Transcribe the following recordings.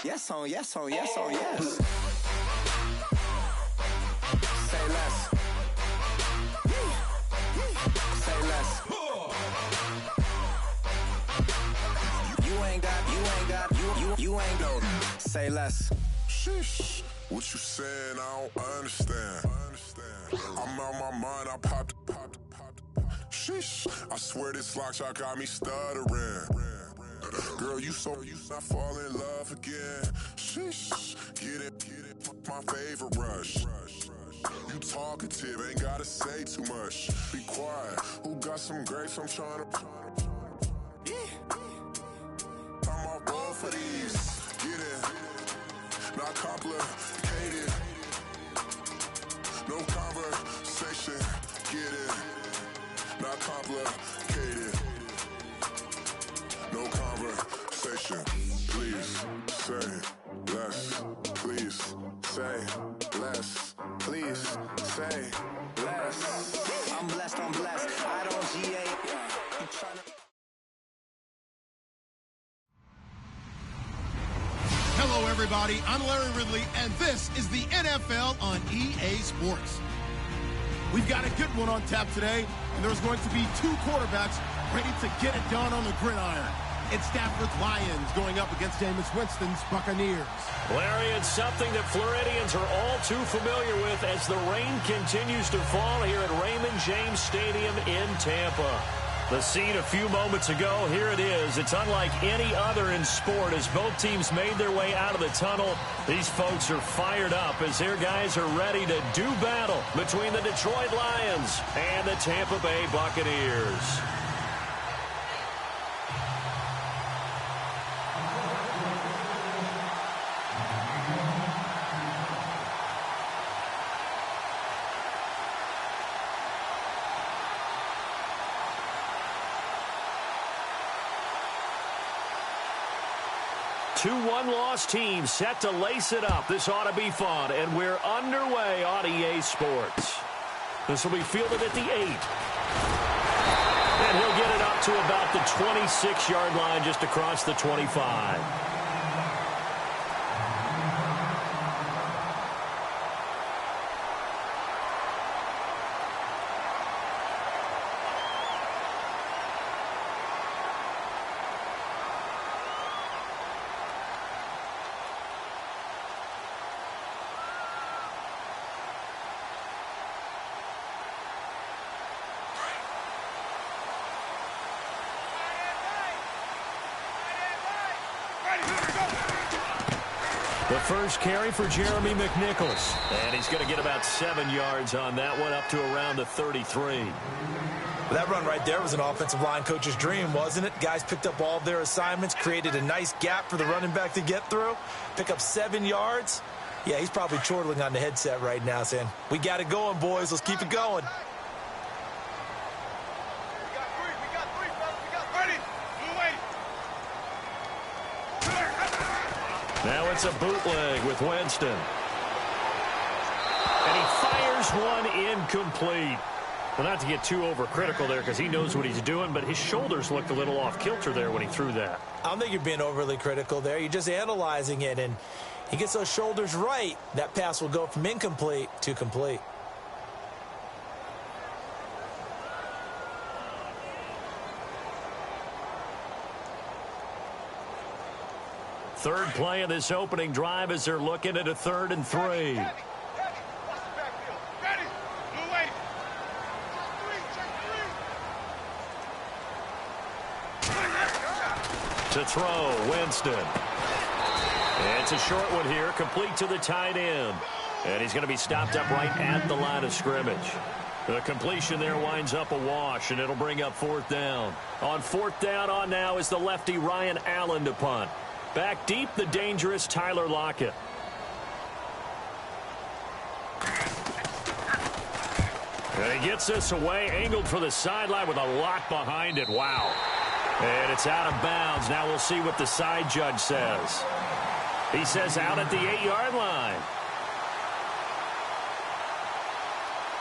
Yes on yes on yes on yes. Say less. Say less. You ain't go. Say less. Sheesh. What you saying? I don't understand. I'm out my mind. I popped. Sheesh. I swear this lock shot got me stuttering. Girl, you not fall in love again. Sheesh. Get it. My favorite rush. You talkative, ain't gotta say too much. Be quiet. Who got some grapes? I'm trying to. I'm all roll for these. Get it. Not complicated. No conversation. Get it. Not complicated. No conversation. Please say less. Please say less. Please say less. I'm blessed. I don't GA. You tryna. Hello, everybody. I'm Larry Ridley, and this is the NFL on EA Sports. We've got a good one on tap today, and there's going to be two quarterbacks ready to get it done on the gridiron. It's Stafford's Lions going up against Jameis Winston's Buccaneers. Larry, it's something that Floridians are all too familiar with as the rain continues to fall here at Raymond James Stadium in Tampa. The scene a few moments ago, here it is. It's unlike any other in sport as both teams made their way out of the tunnel. These folks are fired up as their guys are ready to do battle between the Detroit Lions and the Tampa Bay Buccaneers. Two one-loss teams set to lace it up. This ought to be fun, and we're underway on EA Sports. This will be fielded at the 8. And he'll get it up to about the 26-yard line just across the 25. The first carry for Jeremy McNichols. And he's going to get about 7 yards on that one, up to around the 33. Well, that run right there was an offensive line coach's dream, wasn't it? Guys picked up all of their assignments, created a nice gap for the running back to get through, pick up 7 yards. Yeah, he's probably chortling on the headset right now saying, we got it going, boys. Let's keep it going. Now it's a bootleg with Winston. And he fires one incomplete. Well, not to get too overcritical there because he knows what he's doing, but his shoulders looked a little off kilter there when he threw that. I don't think you're being overly critical there. You're just analyzing it, and he gets those shoulders right. That pass will go from incomplete to complete. Third play of this opening drive as they're looking at a 3rd and 3. To throw, Winston. It's a short one here, complete to the tight end. And he's going to be stopped up right at the line of scrimmage. The completion there winds up a wash, and it'll bring up 4th down. On 4th down on now is the lefty Ryan Allen to punt. Back deep, the dangerous Tyler Lockett. And he gets this away, angled for the sideline with a lot behind it. Wow. And it's out of bounds. Now we'll see what the side judge says. He says out at the 8-yard line.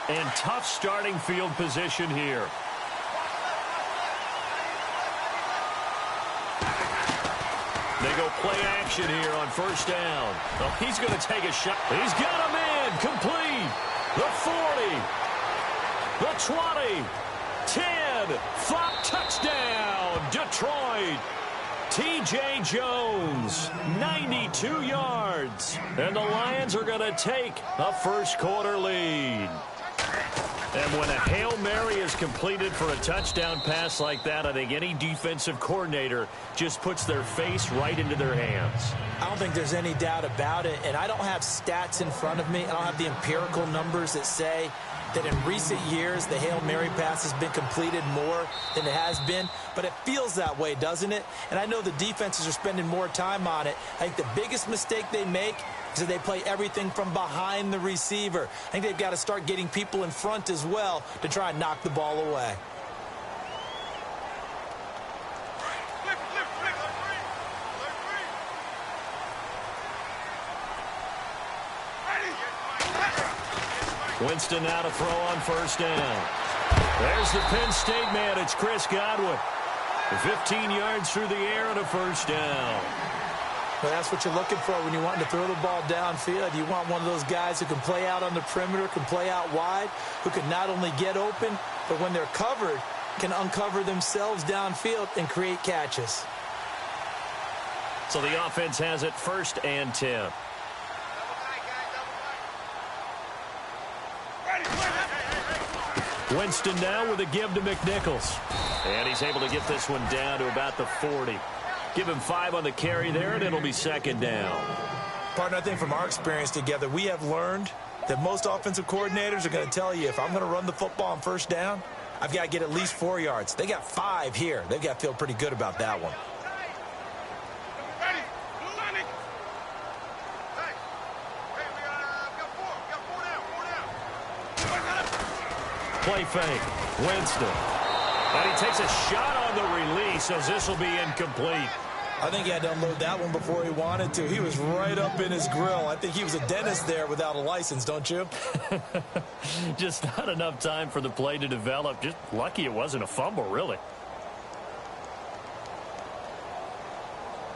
And tough starting field position here. They go play action here on first down. Oh, he's going to take a shot. He's got a man complete. The 40. The 20. 10. 5. Touchdown. Detroit. T.J. Jones, 92 yards. And the Lions are going to take a first-quarter lead. And when a Hail Mary is completed for a touchdown pass like that, I think any defensive coordinator just puts their face right into their hands. I don't think there's any doubt about it, and I don't have stats in front of me. I don't have the empirical numbers that say that in recent years the Hail Mary pass has been completed more than it has been, but it feels that way, doesn't it? And I know the defenses are spending more time on it. I think the biggest mistake they make is that they play everything from behind the receiver. I think they've got to start getting people in front as well to try and knock the ball away. Winston now to throw on first down. There's the Penn State man. It's Chris Godwin. 15 yards through the air and a first down. Well, that's what you're looking for when you're wanting to throw the ball downfield. You want one of those guys who can play out on the perimeter, can play out wide, who can not only get open, but when they're covered, can uncover themselves downfield and create catches. So the offense has it 1st and 10. Winston now with a give to McNichols. And he's able to get this one down to about the 40. Give him 5 on the carry there, and it'll be 2nd down. Partner, I think from our experience together, we have learned that most offensive coordinators are going to tell you, if I'm going to run the football on first down, I've got to get at least 4 yards. They got 5 here. They've got to feel pretty good about that one. Play fake. Winston. And he takes a shot on the release as this will be incomplete. I think he had to unload that one before he wanted to. He was right up in his grill. I think he was a dentist there without a license, don't you? Just not enough time for the play to develop. Just lucky it wasn't a fumble, really.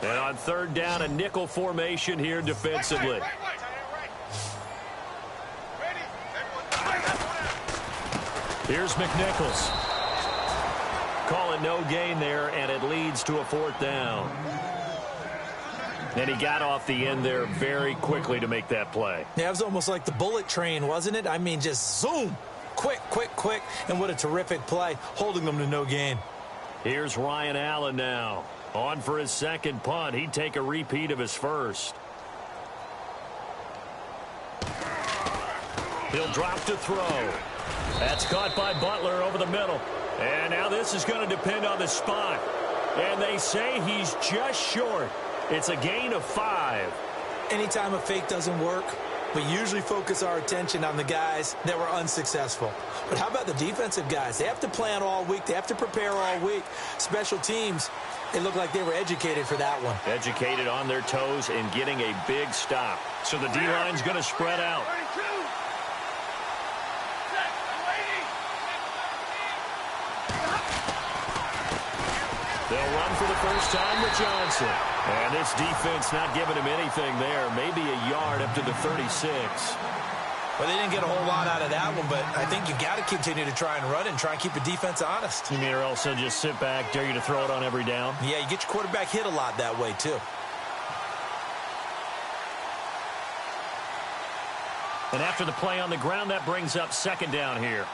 And on 3rd down, a nickel formation here defensively. Here's McNichols. Call it no gain there, and it leads to a 4th down. And he got off the end there very quickly to make that play. Yeah, it was almost like the bullet train, wasn't it? I mean, just zoom. Quick, quick, quick. And what a terrific play, holding them to no gain. Here's Ryan Allen now. On for his 2nd punt. He'd take a repeat of his 1st. He'll drop to throw. That's caught by Butler over the middle. And now this is going to depend on the spot. And they say he's just short. It's a gain of 5. Anytime a fake doesn't work, we usually focus our attention on the guys that were unsuccessful. But how about the defensive guys? They have to plan all week. They have to prepare all week. Special teams, it looked like they were educated for that one. Educated on their toes and getting a big stop. So the D-line's going to spread out. They'll run for the first time with Johnson. And this defense not giving him anything there. Maybe a yard up to the 36. Well, they didn't get a whole lot out of that one, but I think you got to continue to try and run and try and keep the defense honest. You mean or else they'll just sit back, dare you to throw it on every down? Yeah, you get your quarterback hit a lot that way, too. And after the play on the ground, that brings up 2nd down here.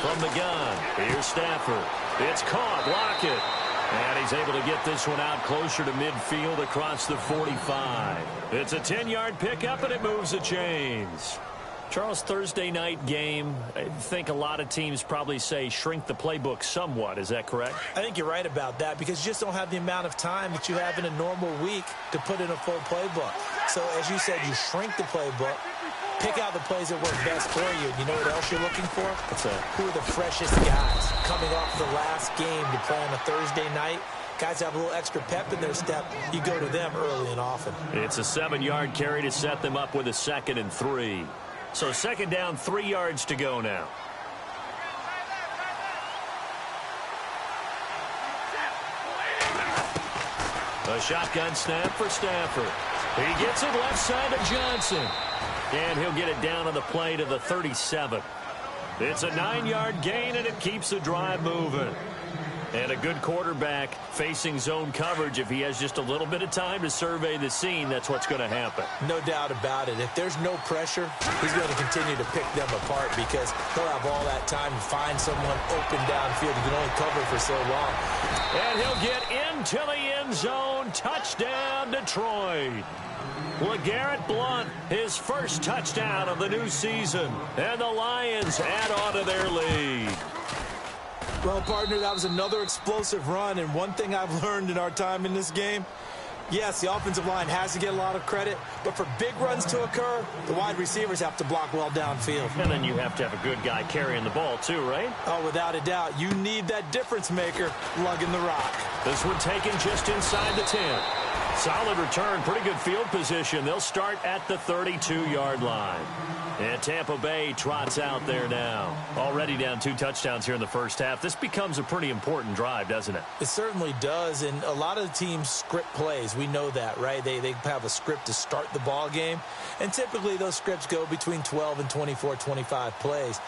From the gun, here's Stafford. It's caught, Lockett. And he's able to get this one out closer to midfield across the 45. It's a 10-yard pickup, and it moves the chains. Charles, Thursday night game, I think a lot of teams probably say shrink the playbook somewhat. Is that correct? I think you're right about that because you just don't have the amount of time that you have in a normal week to put in a full playbook. So, as you said, you shrink the playbook. Pick out the plays that work best for you. You know what else you're looking for? What's that? Who are the freshest guys coming off the last game to play on a Thursday night? Guys have a little extra pep in their step. You go to them early and often. It's a 7-yard carry to set them up with a 2nd and 3. So second down, 3 yards to go now. A shotgun snap for Stafford. He gets it left side to Johnson. And he'll get it down on the play to the 37. It's a 9-yard gain, and it keeps the drive moving. And a good quarterback facing zone coverage. If he has just a little bit of time to survey the scene, that's what's going to happen. No doubt about it. If there's no pressure, he's going to continue to pick them apart because he'll have all that time to find someone open downfield. He can only cover for so long. And he'll get into the end zone. Touchdown, Detroit. LeGarrette Blount, his first touchdown of the new season. And the Lions add on to their lead. Well, partner, that was another explosive run, and one thing I've learned in our time in this game, yes, the offensive line has to get a lot of credit, but for big runs to occur, the wide receivers have to block well downfield. And then you have to have a good guy carrying the ball too, right? Oh, without a doubt. You need that difference maker lugging the rock. This one taken just inside the 10. Solid return, pretty good field position. They'll start at the 32-yard line. And Tampa Bay trots out there now. Already down 2 touchdowns here in the first half. This becomes a pretty important drive, doesn't it? It certainly does, and a lot of the teams script plays. We know that, right? They have a script to start the ball game, and typically those scripts go between 12 and 24, 25 plays.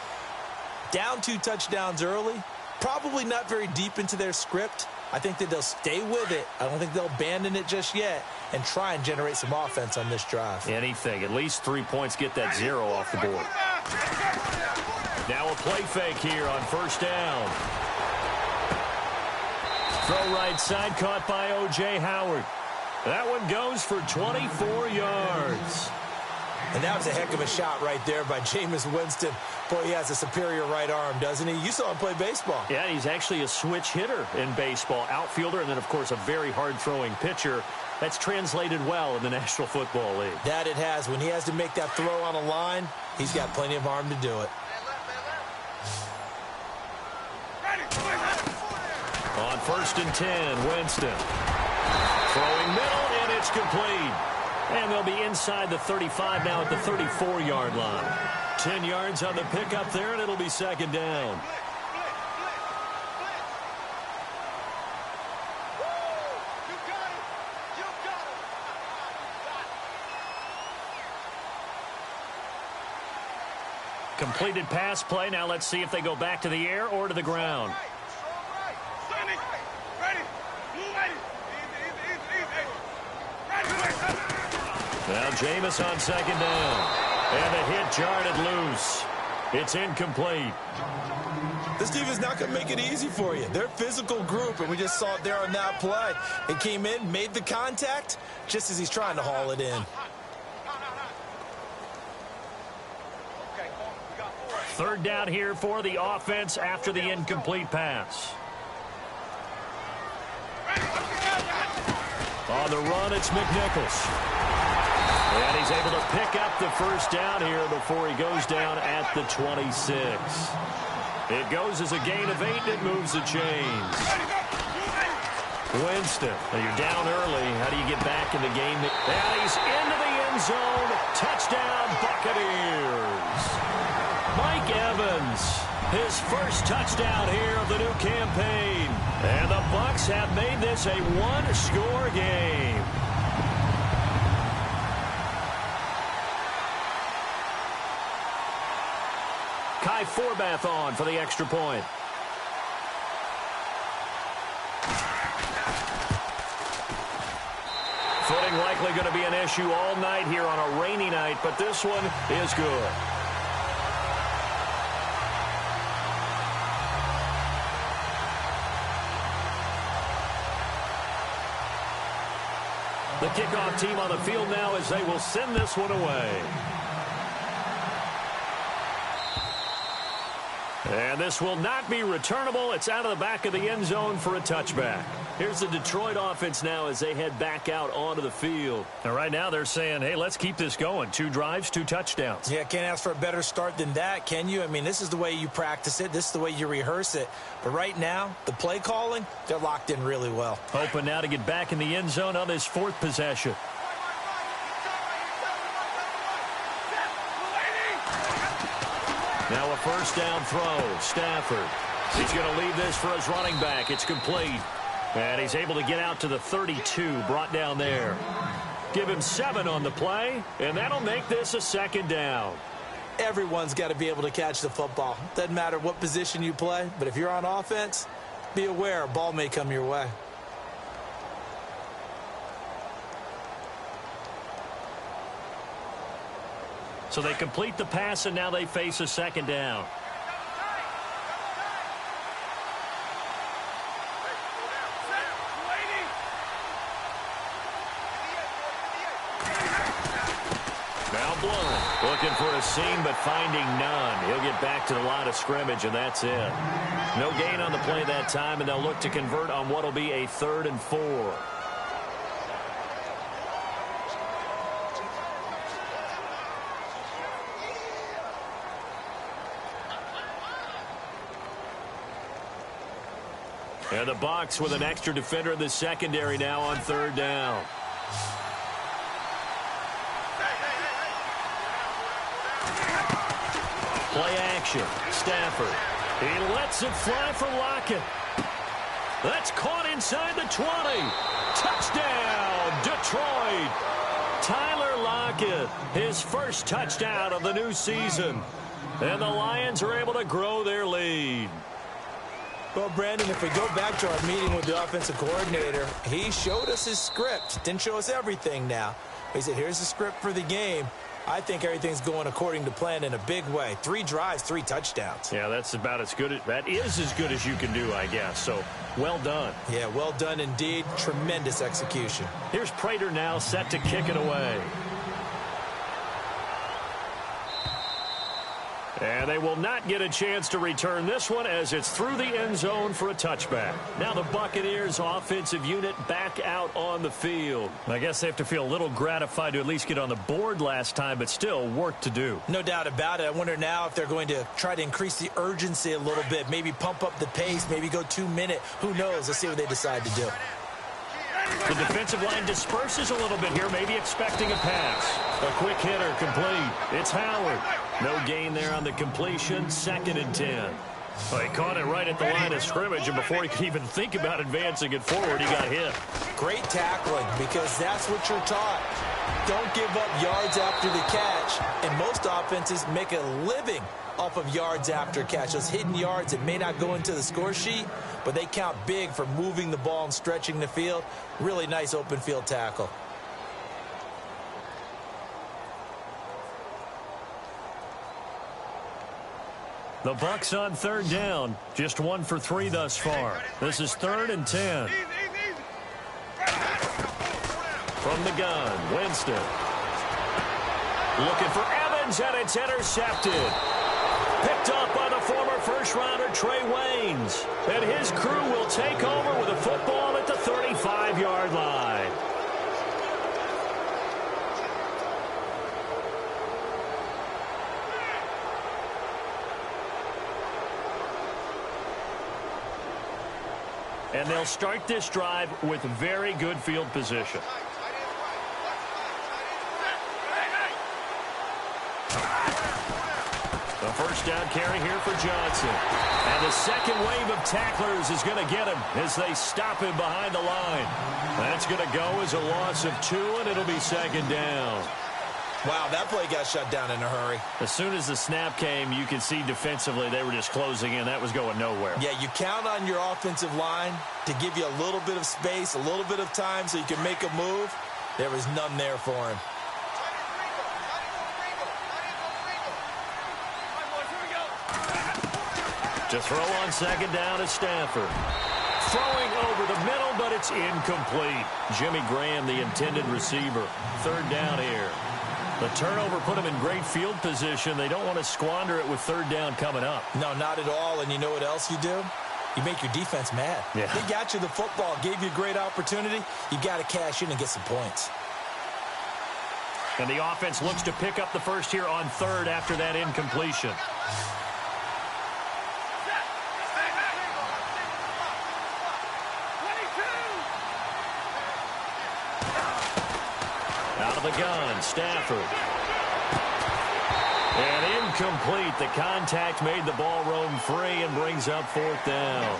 Down 2 touchdowns early, probably not very deep into their script. I think that they'll stay with it. I don't think they'll abandon it just yet and try and generate some offense on this drive. Anything. At least 3 points, get that 0 off the board. Now a play fake here on first down. Throw right side, caught by O.J. Howard. That one goes for 24 yards. And that was a heck of a shot right there by Jameis Winston. Boy, he has a superior right arm, doesn't he? You saw him play baseball. Yeah, he's actually a switch hitter in baseball. Outfielder, and then, of course, a very hard-throwing pitcher. That's translated well in the National Football League. That it has. When he has to make that throw on a line, he's got plenty of arm to do it. On first and 10, Winston. Throwing middle, and it's complete. And they'll be inside the 35 now at the 34-yard line. 10 yards on the pickup there, and it'll be second down. Completed pass play. Now let's see if they go back to the air or to the ground. Now Jameis on second down. And the hit jarred it loose. It's incomplete. This team is not going to make it easy for you. They're a physical group, and we just saw it there on that play. It came in, made the contact, just as he's trying to haul it in. Third down here for the offense after the incomplete pass. On the run, it's McNichols. And he's able to pick up the first down here before he goes down at the 26. It goes as a gain of 8, and it moves the chains. Winston, now you're down early. How do you get back in the game? And he's into the end zone. Touchdown, Buccaneers. Mike Evans, his first touchdown here of the new campaign. And the Bucs have made this a one-score game. Kai Forbath on for the extra point. Footing likely going to be an issue all night here on a rainy night, but this one is good. The kickoff team on the field now as they will send this one away. And this will not be returnable. It's out of the back of the end zone for a touchback. Here's the Detroit offense now as they head back out onto the field. And right now they're saying, hey, let's keep this going. 2 drives, 2 touchdowns. Yeah, can't ask for a better start than that, can you? I mean, this is the way you practice it. This is the way you rehearse it. But right now, the play calling, they're locked in really well. Hoping now to get back in the end zone on this 4th possession. Now a first down throw. Stafford. He's going to leave this for his running back. It's complete. And he's able to get out to the 32, brought down there. Give him 7 on the play, and that'll make this a second down. Everyone's got to be able to catch the football. Doesn't matter what position you play, but if you're on offense, be aware a ball may come your way. So they complete the pass, and now they face a second down. Now blown. Looking for a seam, but finding none. He'll get back to the line of scrimmage, and that's it. No gain on the play that time, and they'll look to convert on what will be a 3rd and 4. And the Bucs with an extra defender in the secondary now on 3rd down. Play action. Stafford. He lets it fly for Lockett. That's caught inside the 20. Touchdown, Detroit. Tyler Lockett, his first touchdown of the new season. And the Lions are able to grow their lead. Well, Brandon, if we go back to our meeting with the offensive coordinator, he showed us his script. Didn't show us everything now. He said, here's the script for the game. I think everything's going according to plan in a big way. 3 drives, 3 touchdowns. Yeah, that's about as good. That is as good as you can do, I guess. So, well done. Yeah, well done indeed. Tremendous execution. Here's Prater now set to kick it away. And they will not get a chance to return this one as it's through the end zone for a touchback. Now the Buccaneers offensive unit back out on the field. I guess they have to feel a little gratified to at least get on the board last time, but still work to do. No doubt about it. I wonder now if they're going to try to increase the urgency a little bit, maybe pump up the pace, maybe go 2-minute. Who knows? Let's see what they decide to do. The defensive line disperses a little bit here, maybe expecting a pass. A quick hitter complete. It's Howard. No gain there on the completion. 2nd and 10. Well, he caught it right at the line of scrimmage, and before he could even think about advancing it forward, he got hit. Great tackling, because that's what you're taught. Don't give up yards after the catch, and most offenses make a living off of yards after catch. Those hidden yards that may not go into the score sheet, but they count big for moving the ball and stretching the field. Really nice open field tackle. The Bucs on 3rd down. Just 1 for 3 thus far. This is 3rd and 10. From the gun, Winston. Looking for Evans, and it's intercepted. Picked up by the former first-rounder Trey Waynes. And his crew will take over with a football at the 35-yard line. And they'll start this drive with very good field position. The first down carry here for Johnson. And the second wave of tacklers is going to get him as they stop him behind the line. That's going to go as a loss of 2, and it'll be 2nd down. Wow, that play got shut down in a hurry. As soon as the snap came, you could see defensively they were just closing in. That was going nowhere. Yeah, you count on your offensive line to give you a little bit of space, a little bit of time so you can make a move. There was none there for him. To throw on 2nd down is Stafford. Throwing over the middle, but it's incomplete. Jimmy Graham, the intended receiver. 3rd down here. The turnover put them in great field position. They don't want to squander it with 3rd down coming up. No, not at all. And you know what else you do? You make your defense mad. Yeah. They got you the football, gave you a great opportunity. You got to cash in and get some points. And the offense looks to pick up the first here on 3rd after that incompletion. Out of the gun, Stafford. And Incomplete. The contact made the ball roam free and brings up 4th down.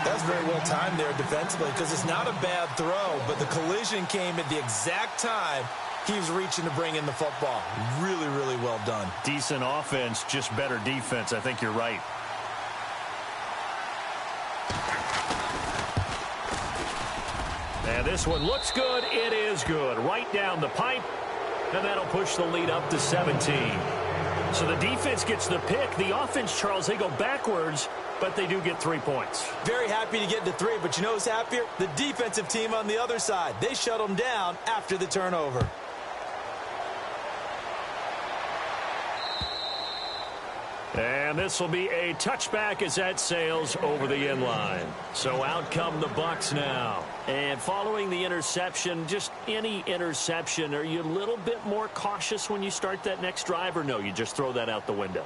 That's very well timed there defensively because it's not a bad throw, but the collision came at the exact time he was reaching to bring in the football. Really, really well done. Decent offense, just better defense. I think you're right. And this one looks good. It is good. Right down the pipe. And that'll push the lead up to 17. So the defense gets the pick. The offense, Charles, they go backwards, but they do get 3 points. Very happy to get to 3, but you know who's happier? The defensive team on the other side. They shut them down after the turnover. And this will be a touchback as that sails over the end line. So out come the Bucs now. And following the interception, just any interception, are you a little bit more cautious when you start that next drive, or no, you just throw that out the window?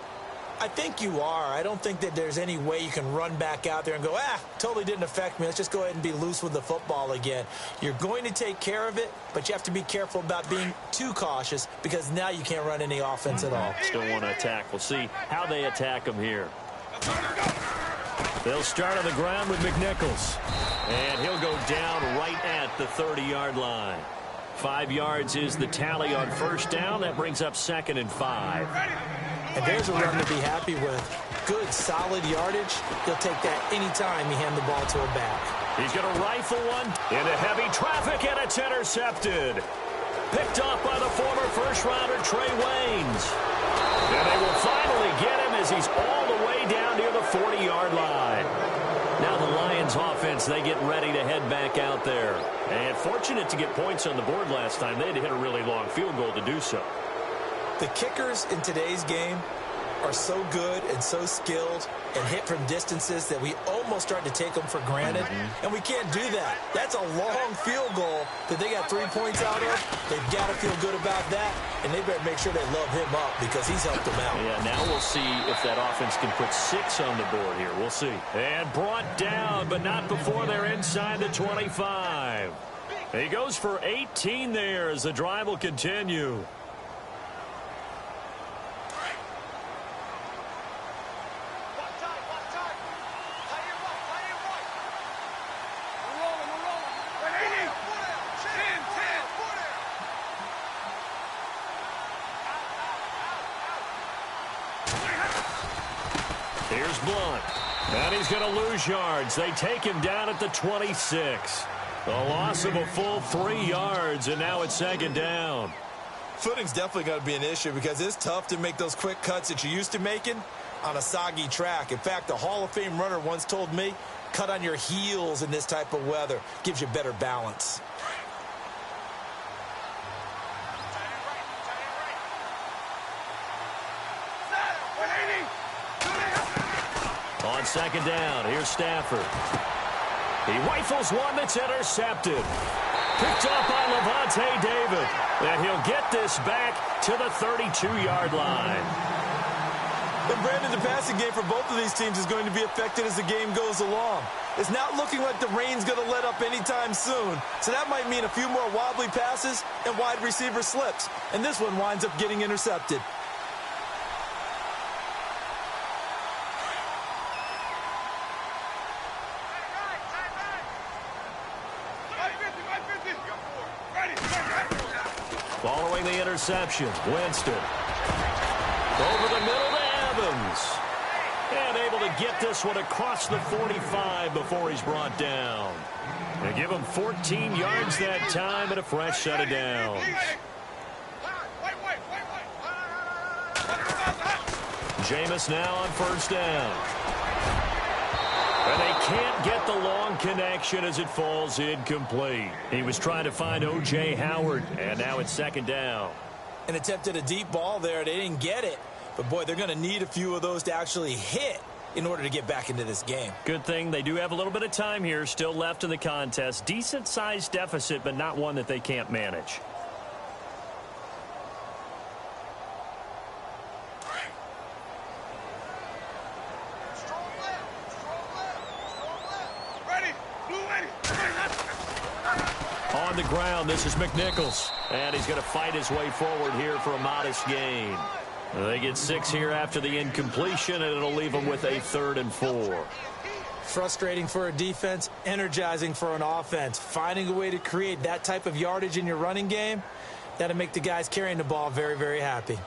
I think you are. I don't think that there's any way you can run back out there and go, totally didn't affect me. Let's just go ahead and be loose with the football again. You're going to take care of it, but you have to be careful about being too cautious because now you can't run any offense at all. Still want to attack. We'll see how they attack them here. They'll start on the ground with McNichols. And he'll go down right at the 30-yard line. 5 yards is the tally on 1st down. That brings up 2nd and 5. And there's a run to be happy with. Good, solid yardage. He'll take that anytime you hand the ball to a back. He's going to rifle one into heavy traffic, and it's intercepted. Picked off by the former first-rounder Trey Waynes. And they will finally get him as he's all the way down near the 40-yard line. Now the Lions offense, they get ready to head back out there. And fortunate to get points on the board last time. They had to hit a really long field goal to do so. The kickers in today's game are so good and so skilled and hit from distances that we almost start to take them for granted. And we can't do that. That's a long field goal that they got 3 points out of. They've got to feel good about that, and they better make sure they love him up because he's helped them out. Yeah, now we'll see if that offense can put 6 on the board here. We'll see. And brought down, but not before they're inside the 25. He goes for 18 there as the drive will continue. Here's Blunt. And he's going to lose yards. They take him down at the 26. A loss of a full 3 yards, and now it's 2nd down. Footing's definitely going to be an issue because it's tough to make those quick cuts that you're used to making on a soggy track. In fact, a Hall of Fame runner once told me, cut on your heels in this type of weather. Gives you better balance. On 2nd down, here's Stafford. He rifles one that's intercepted. Picked up by Levante David. And he'll get this back to the 32-yard line. And Brandon, the passing game for both of these teams is going to be affected as the game goes along. It's not looking like the rain's going to let up anytime soon. So that might mean a few more wobbly passes and wide receiver slips. And this one winds up getting intercepted. Following the interception, Winston. Over the middle to Evans. And able to get this one across the 45 before he's brought down. They give him 14 yards that time and a fresh set of downs. Jameis now on 1st down. And they can't get the long connection as it falls incomplete. He was trying to find O.J. Howard, and now it's 2nd down. And attempted a deep ball there. They didn't get it. But, boy, they're going to need a few of those to actually hit in order to get back into this game. Good thing they do have a little bit of time here still left in the contest. Decent-sized deficit, but not one that they can't manage. On the ground, this is McNichols. And he's going to fight his way forward here for a modest gain. They get 6 here after the incompletion, and it'll leave them with a 3rd and 4. Frustrating for a defense, energizing for an offense. Finding a way to create that type of yardage in your running game, that'll make the guys carrying the ball very, very happy.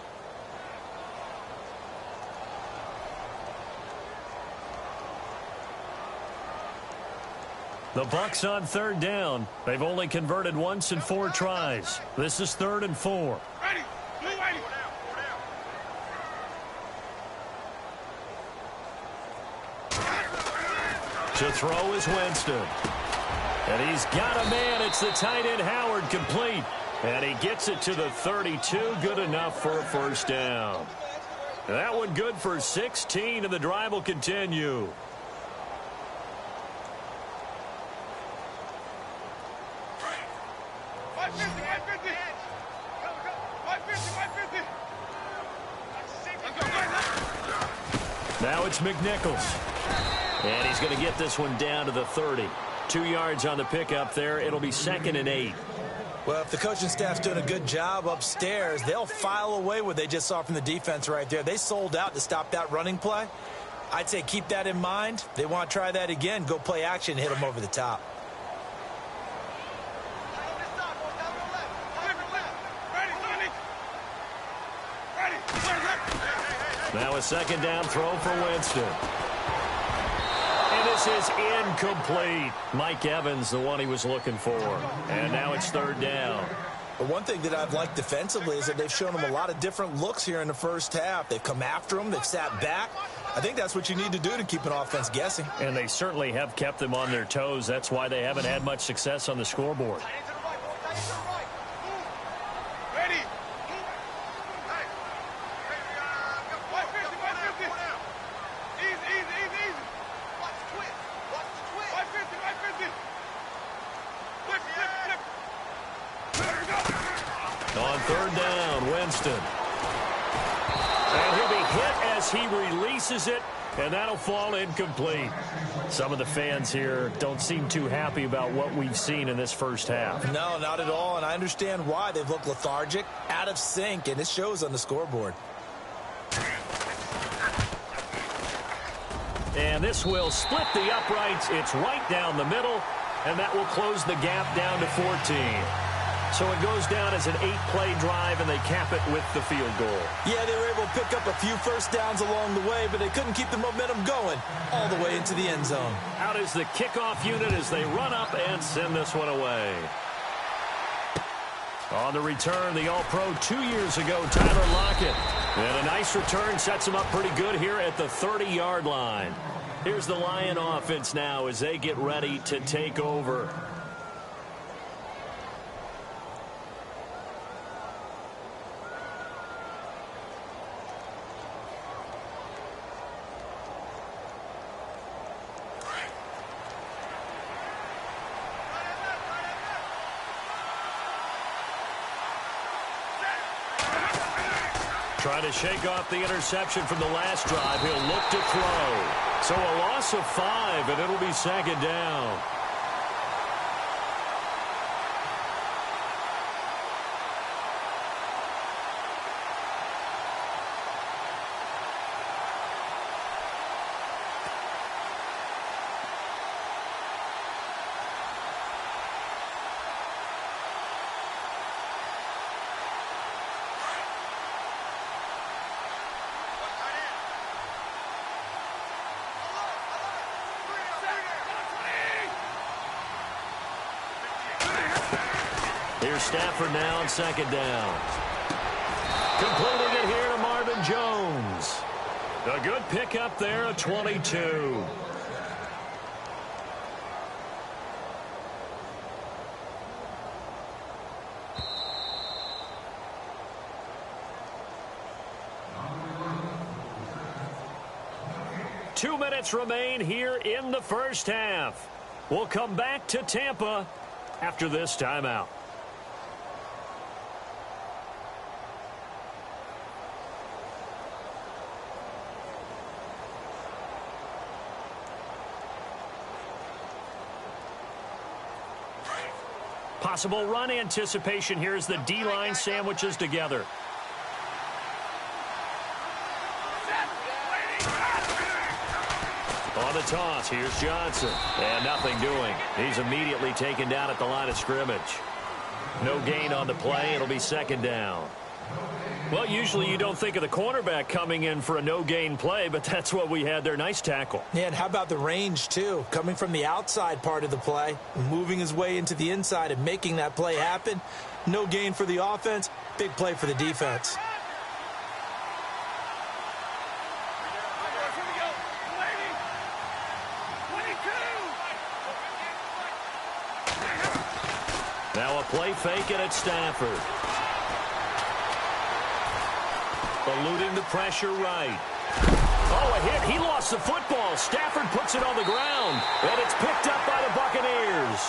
The Bucs on 3rd down. They've only converted once in 4 tries. This is 3rd and 4. Ready. Ready. To throw is Winston. And he's got a man. It's the tight end Howard, complete. And he gets it to the 32. Good enough for a 1st down. That one good for 16, and the drive will continue. Now it's McNichols. And he's going to get this one down to the 30. 2 yards on the pickup there. It'll be 2nd and 8. Well, if the coaching staff's doing a good job upstairs, they'll file away what they just saw from the defense right there. They sold out to stop that running play. I'd say keep that in mind. They want to try that again. Go play action, hit them over the top. Now a 2nd down throw for Winston. And this is incomplete. Mike Evans, the one he was looking for. And now it's 3rd down. But one thing that I've liked defensively is that they've shown them a lot of different looks here in the first half. They've come after them. They've sat back. I think that's what you need to do to keep an offense guessing. And they certainly have kept them on their toes. That's why they haven't had much success on the scoreboard. On 3rd down, Winston. And he'll be hit as he releases it, and that'll fall incomplete. Some of the fans here don't seem too happy about what we've seen in this first half. No, not at all, and I understand why. They've looked lethargic, out of sync, and it shows on the scoreboard. And this will split the uprights. It's right down the middle, and that will close the gap down to 14. So it goes down as an 8-play drive, and they cap it with the field goal. Yeah, they were able to pick up a few first downs along the way, but they couldn't keep the momentum going all the way into the end zone. Out is the kickoff unit as they run up and send this one away. On the return, the All-Pro 2 years ago, Tyler Lockett. And a nice return sets him up pretty good here at the 30-yard line. Here's the Lion offense now as they get ready to take over. Trying to shake off the interception from the last drive. He'll look to throw. So a loss of 5, and it'll be 2nd down. Here's Stafford now on 2nd down. Completing it here to Marvin Jones. A good pickup there at 22. Two minutes remain here in the first half. We'll come back to Tampa after this timeout. Possible run anticipation here as the D-line sandwiches together. On the toss, here's Johnson. And nothing doing. He's immediately taken down at the line of scrimmage. No gain on the play. It'll be second down. Well, usually you don't think of the cornerback coming in for a no-gain play, but that's what we had there. Nice tackle. Yeah, and how about the range, too? Coming from the outside part of the play, moving his way into the inside and making that play happen. No gain for the offense, big play for the defense. Now a play fake, and it's Stafford. Eluding the pressure right. Oh, a hit. He lost the football. Stafford puts it on the ground, and it's picked up by the Buccaneers.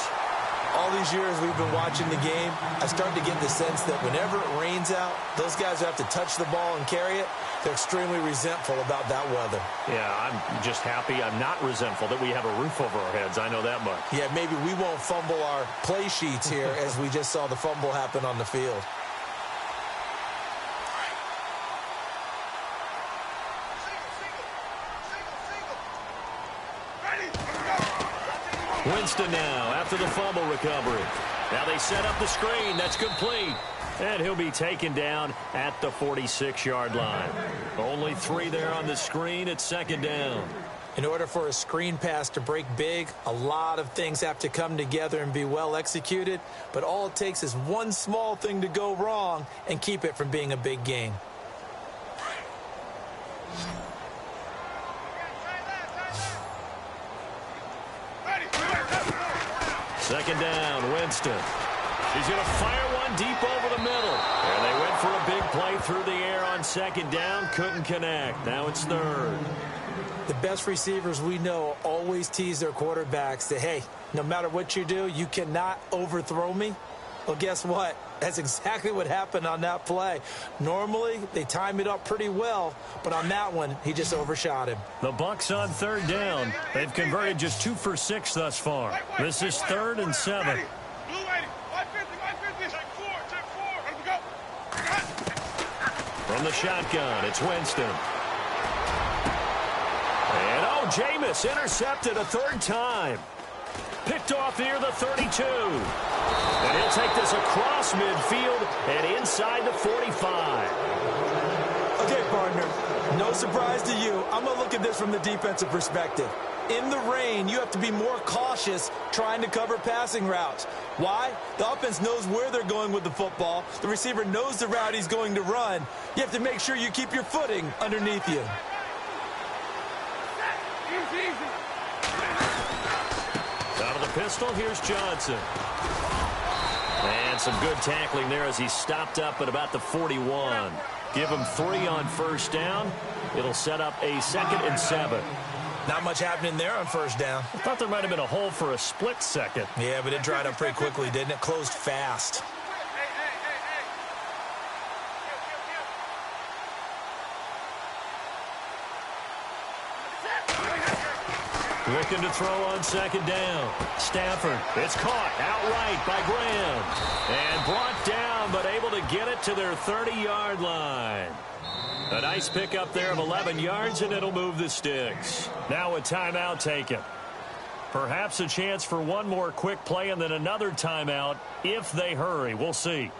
All these years we've been watching the game, I start to get the sense that whenever it rains out, those guys who have to touch the ball and carry it, they're extremely resentful about that weather. Yeah, I'm just happy I'm not resentful that we have a roof over our heads. I know that much. Yeah, maybe we won't fumble our play sheets here as we just saw the fumble happen on the field. Winston now after the fumble recovery. Now they set up the screen. That's complete. And he'll be taken down at the 46-yard line. Only 3 there on the screen. It's second down. In order for a screen pass to break big, a lot of things have to come together and be well executed. But all it takes is one small thing to go wrong and keep it from being a big gain. Second down, Winston. He's going to fire one deep over the middle. And they went for a big play through the air on second down. Couldn't connect. Now it's third. The best receivers we know always tease their quarterbacks that, hey, no matter what you do, you cannot overthrow me. Well, guess what? That's exactly what happened on that play. Normally, they time it up pretty well, but on that one, he just overshot him. The Bucs on third down. They've converted just 2 for 6 thus far. This is 3rd and 7. From the shotgun, it's Winston. And, oh, Jameis intercepted a 3rd time. Picked off near the 32. And he'll take this across midfield and inside the 45. Okay, partner, no surprise to you. I'm going to look at this from the defensive perspective. In the rain, you have to be more cautious trying to cover passing routes. Why? The offense knows where they're going with the football. The receiver knows the route he's going to run. You have to make sure you keep your footing underneath you. Out of the pistol, here's Johnson. And some good tackling there as he stopped up at about the 41. Give him 3 on first down. It'll set up a 2nd and 7. Not much happening there on first down. I thought there might have been a hole for a split second. Yeah, but it dried up pretty quickly, didn't it? Closed fast. Looking to throw on second down. Stafford. It's caught outright by Graham. And brought down, but able to get it to their 30-yard line. A nice pickup there of 11 yards, and it'll move the sticks. Now a timeout taken. Perhaps a chance for one more quick play and then another timeout if they hurry. We'll see.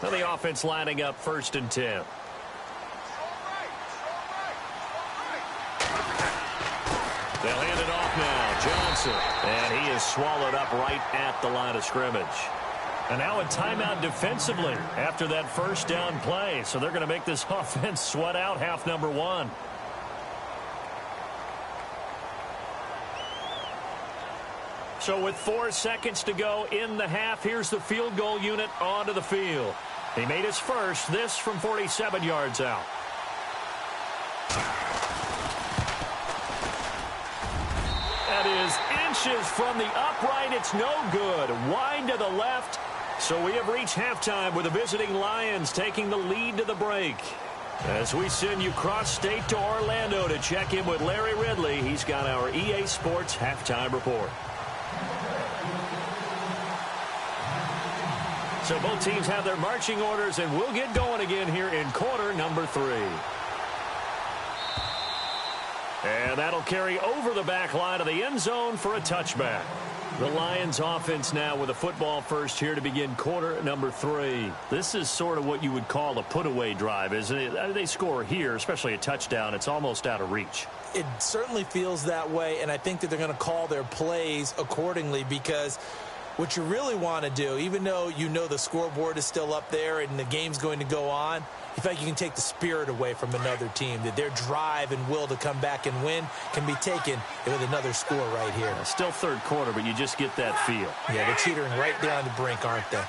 Now the offense lining up 1st and 10. They'll hand it off now. Johnson. And he is swallowed up right at the line of scrimmage. And now a timeout defensively after that first down play. So they're going to make this offense sweat out half number 1. So with 4 seconds to go in the half, here's the field goal unit onto the field. He made his first, this from 47 yards out. That is inches from the upright. It's no good. Wide to the left. So we have reached halftime with the visiting Lions taking the lead to the break. As we send you cross-state to Orlando to check in with Larry Ridley, he's got our EA Sports halftime report. So both teams have their marching orders, and we'll get going again here in quarter number 3. And that'll carry over the back line of the end zone for a touchback. The Lions offense now with a football first here to begin quarter number 3. This is sort of what you would call a put-away drive, isn't it? They score here, especially a touchdown. It's almost out of reach. It certainly feels that way, and I think that they're going to call their plays accordingly, because what you really want to do, even though you know the scoreboard is still up there and the game's going to go on, in fact, you can take the spirit away from another team, that their drive and will to come back and win can be taken with another score right here. Still third quarter, but you just get that feel. Yeah, they're teetering right there on the brink, aren't they?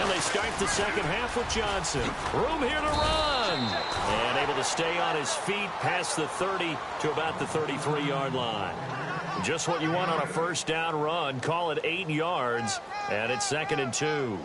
And they start the second half with Johnson. Room here to run. And able to stay on his feet past the 30 to about the 33-yard line. Just what you want on a first down run. Call it 8 yards, and it's 2nd and 2.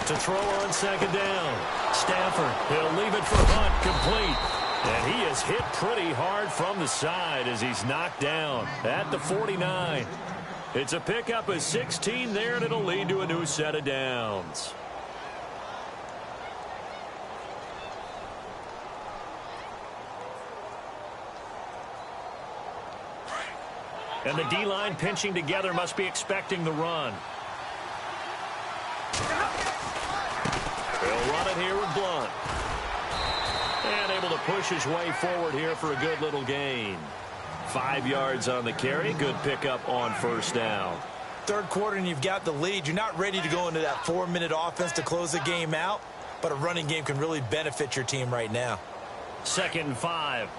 To throw on second down. Stafford, he'll leave it for Hunt, complete. And he is hit pretty hard from the side as he's knocked down at the 49. It's a pickup of 16 there, and it'll lead to a new set of downs. And the D-line pinching together, must be expecting the run. He'll run it here with Blunt. And able to push his way forward here for a good little gain. 5 yards on the carry. Good pickup on first down. Third quarter and you've got the lead. You're not ready to go into that 4-minute offense to close the game out, but a running game can really benefit your team right now. 2nd and 5.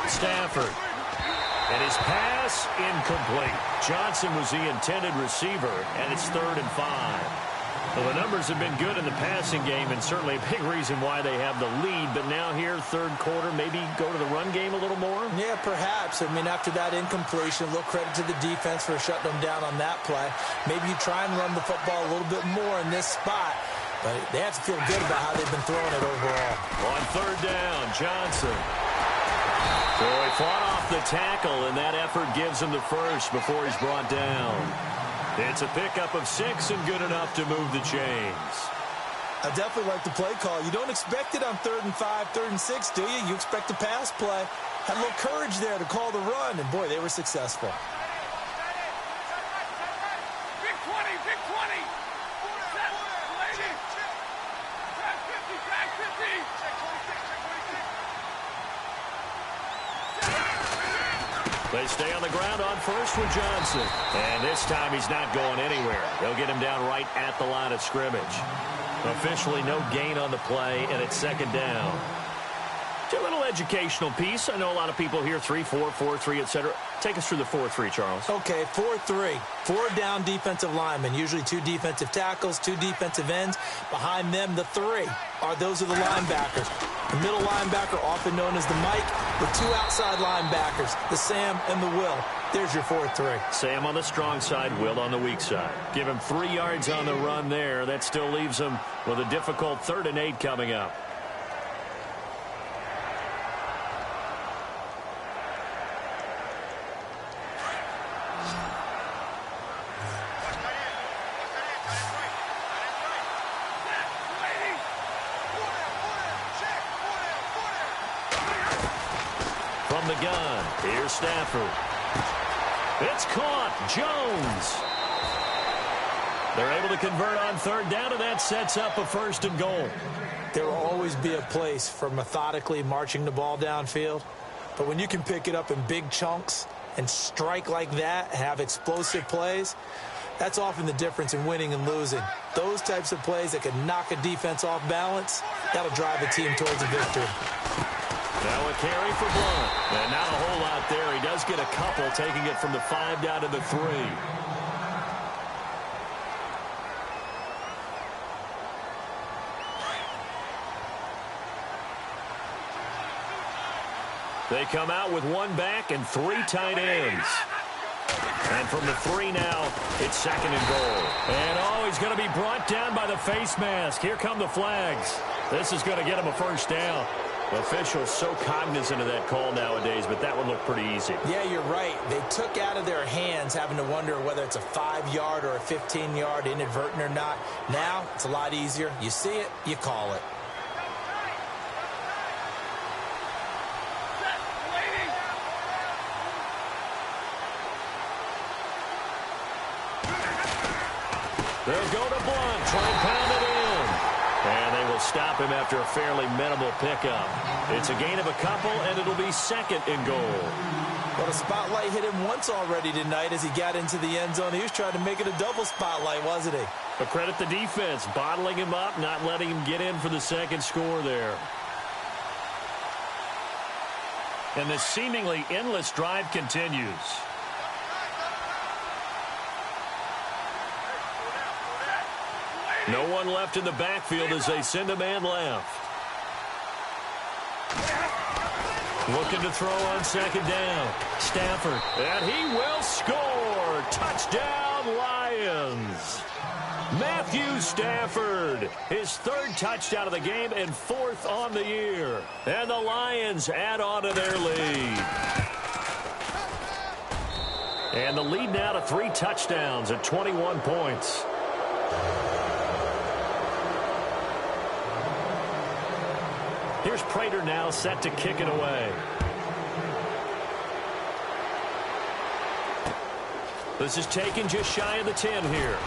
Stafford. And his pass incomplete. Johnson was the intended receiver, and it's 3rd and 5. Well, the numbers have been good in the passing game, and certainly a big reason why they have the lead. But now here, third quarter, maybe go to the run game a little more? Yeah, perhaps. I mean, after that incompletion, a little credit to the defense for shutting them down on that play. Maybe you try and run the football a little bit more in this spot. But they have to feel good about how they've been throwing it overall. On 3rd down, Johnson. So he fought off the tackle, and that effort gives him the first before he's brought down. It's a pickup of 6 and good enough to move the chains. I definitely like the play call. You don't expect it on 3rd and 5, 3rd and 6, do you? You expect a pass play. Had a little courage there to call the run, and boy, they were successful. Big 20, big 20. Back 50. They stay on the ground on first with Johnson. And this time he's not going anywhere. They'll get him down right at the line of scrimmage. Officially no gain on the play, and it's 2nd down. A little educational piece. I know a lot of people here, 3-4, 4-3, etc. Take us through the 4-3, Charles. Okay, 4-3. 4 down defensive linemen, usually 2 defensive tackles, 2 defensive ends. Behind them, the 3 those are the linebackers. The middle linebacker, often known as the Mike, with 2 outside linebackers, the Sam and the Will. There's your 4-3. Sam on the strong side, Will on the weak side. Give him 3 yards on the run there. That still leaves him with a difficult 3rd and 8 coming up. From the gun, here's Stafford. It's caught. Jones. They're able to convert on 3rd down, and that sets up a 1st and goal. There will always be a place for methodically marching the ball downfield, but when you can pick it up in big chunks and strike like that, have explosive plays, that's often the difference in winning and losing. Those types of plays that can knock a defense off balance, that'll drive a team towards a victory. Now a carry for Blunt. And not a whole lot there. He does get a couple, taking it from the 5 down to the 3. They come out with 1 back and 3 tight ends. And from the 3 now, it's 2nd and goal. And, he's going to be brought down by the face mask. Here come the flags. This is going to get him a first down. Officials so cognizant of that call nowadays, but that one looked pretty easy. Yeah, you're right. They took out of their hands having to wonder whether it's a 5-yard or a 15-yard inadvertent or not. Now, it's a lot easier. You see it, you call it. They'll go to Blunt, try and pound it in. And they will stop him after a fairly minimal pickup. It's a gain of a couple, and it'll be 2nd and goal. Well, the spotlight hit him once already tonight as he got into the end zone. He was trying to make it a double spotlight, wasn't he? But credit the defense, bottling him up, not letting him get in for the 2nd score there. And the seemingly endless drive continues. No one left in the backfield as they send a man left. Looking to throw on 2nd down. Stafford. And he will score. Touchdown, Lions. Matthew Stafford. His 3rd touchdown of the game and 4th on the year. And the Lions add on to their lead. And the lead now to 3 touchdowns at 21 points. Here's Prater now set to kick it away. This is taken just shy of the 10 here.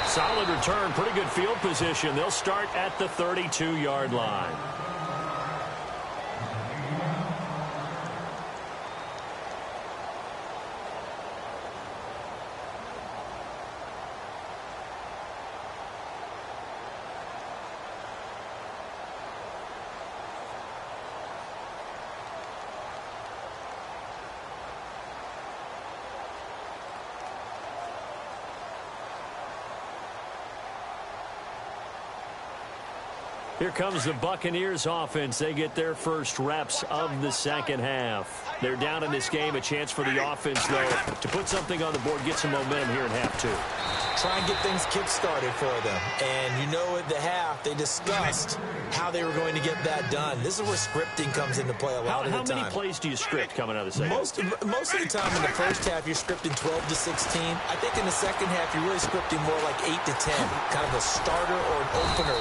Solid return, pretty good field position. They'll start at the 32-yard line. Here comes the Buccaneers offense. They get their first reps of the 2nd half. They're down in this game. A chance for the offense, though, to put something on the board, get some momentum here in half 2. Try and get things kick-started for them. And you know at the half, they discussed how they were going to get that done. This is where scripting comes into play a lot of the time. How many plays do you script coming out of the 2nd? Most of the time in the first half, you're scripting 12 to 16. I think in the 2nd half, you're really scripting more like 8 to 10. Kind of a starter or an opener,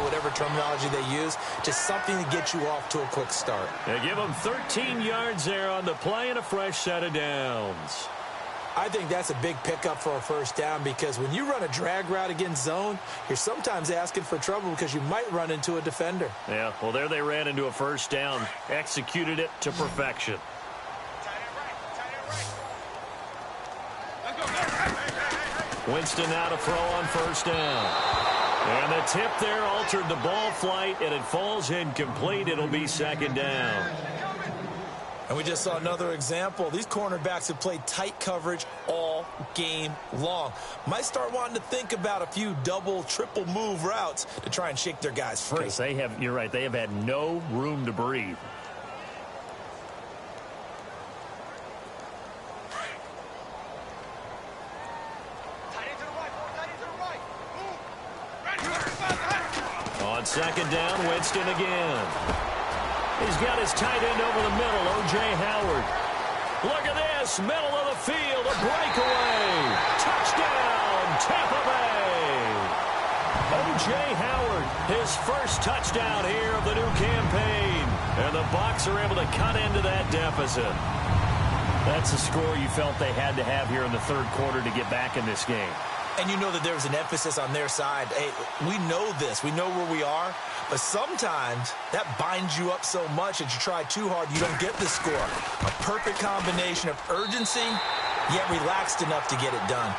whatever terminology they use. Just something to get you off to a quick start. They give them 13 yards there on the play and a fresh set of downs. I think that's a big pickup for a first down because when you run a drag route against zone, you're sometimes asking for trouble because you might run into a defender. Yeah, well, there they ran into a first down. Executed it to perfection. Winston now to throw on first down. And the tip there altered the ball flight, and it falls incomplete. It'll be 2nd down. And we just saw another example. These cornerbacks have played tight coverage all game long. Might start wanting to think about a few double, triple move routes to try and shake their guys free. Because you're right, they have had no room to breathe. On 2nd down, Winston again. He's got his tight end over the middle, O.J. Howard. Look at this, middle of the field, a breakaway. Touchdown, Tampa Bay. O.J. Howard, his first touchdown here of the new campaign. And the Bucs are able to cut into that deficit. That's a score you felt they had to have here in the 3rd quarter to get back in this game. And you know that there was an emphasis on their side. Hey, we know this. We know where we are. But sometimes that binds you up so much that you try too hard, you don't get the score. A perfect combination of urgency, yet relaxed enough to get it done.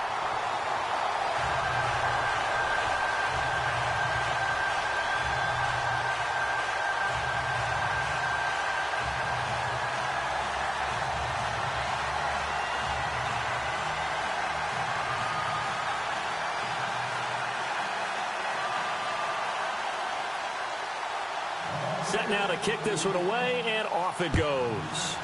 set now to kick this one away, and off it goes.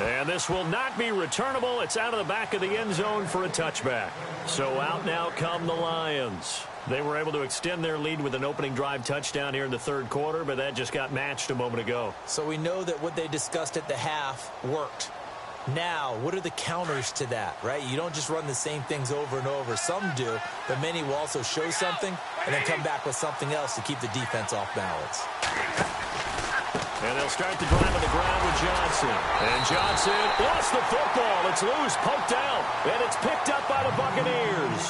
And this will not be returnable. It's out of the back of the end zone for a touchback. So out now come the Lions. They were able to extend their lead with an opening drive touchdown here in the third quarter, but that just got matched a moment ago. So we know that what they discussed at the half worked. Now, what are the counters to that, right? You don't just run the same things over and over. Some do, but many will also show something and then come back with something else to keep the defense off balance. And they'll start the drive on the ground with Johnson. And Johnson lost the football. It's loose, poked out, and it's picked up by the Buccaneers.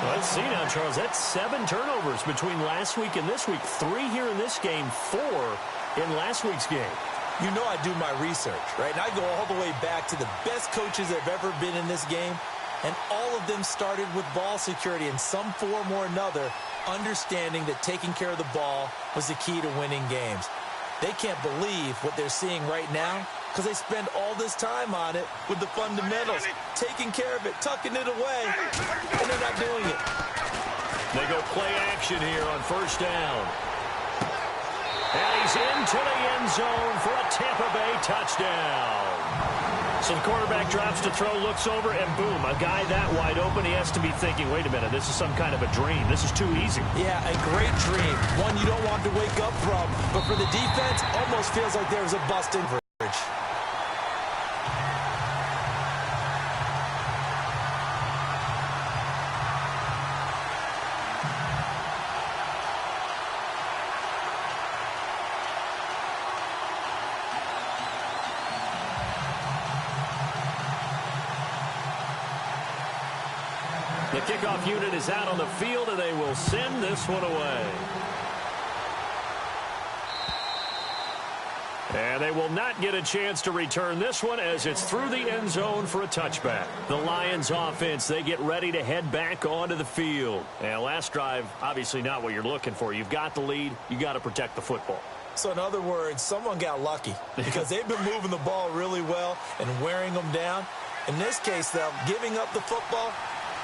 Let's see now, Charles. That's 7 turnovers between last week and this week. 3 here in this game, 4 in last week's game. You know I do my research, right? And I go all the way back to the best coaches that have ever been in this game, and all of them started with ball security in some form or another, understanding that taking care of the ball was the key to winning games. They can't believe what they're seeing right now because they spend all this time on it with the fundamentals, taking care of it, tucking it away, and they're not doing it. They go play action here on first down. And he's into the end zone for a Tampa Bay touchdown. So the quarterback drops to throw, looks over, and boom, a guy that wide open, he has to be thinking, wait a minute, this is some kind of a dream. This is too easy. Yeah, a great dream. One you don't want to wake up from. But for the defense, almost feels like there was a bust in coverage. The kickoff unit is out on the field, and they will send this one away. And they will not get a chance to return this one as it's through the end zone for a touchback. The Lions offense, they get ready to head back onto the field. And last drive, obviously not what you're looking for. You've got the lead. You got to protect the football. So in other words, someone got lucky because they've been moving the ball really well and wearing them down. In this case, though, giving up the football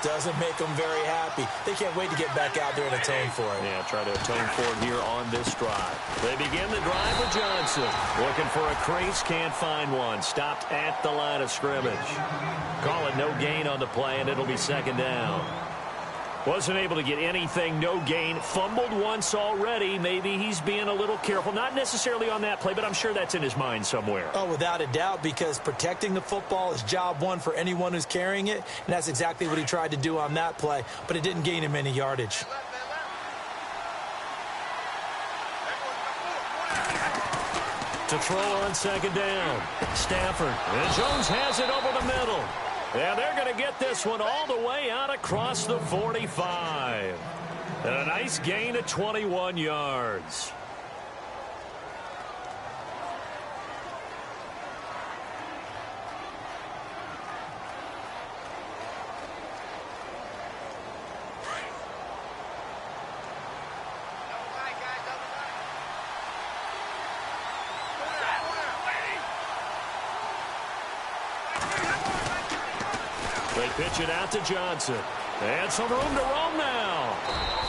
doesn't make them very happy. They can't wait to get back out there and atone for it. Yeah, try to atone for it here on this drive. They begin the drive with Johnson. Looking for a crease, can't find one. Stopped at the line of scrimmage. Call it no gain on the play, and it'll be second down. Wasn't able to get anything, no gain. Fumbled once already. Maybe he's being a little careful. Not necessarily on that play, but I'm sure that's in his mind somewhere. Oh, without a doubt, because protecting the football is job one for anyone who's carrying it, and that's exactly what he tried to do on that play, but it didn't gain him any yardage. To throw on second down. Stafford. And Jones has it over the middle. And they're going to get this one all the way out across the 45. And a nice gain of 21 yards. They pitch it out to Johnson. And some room to roam now.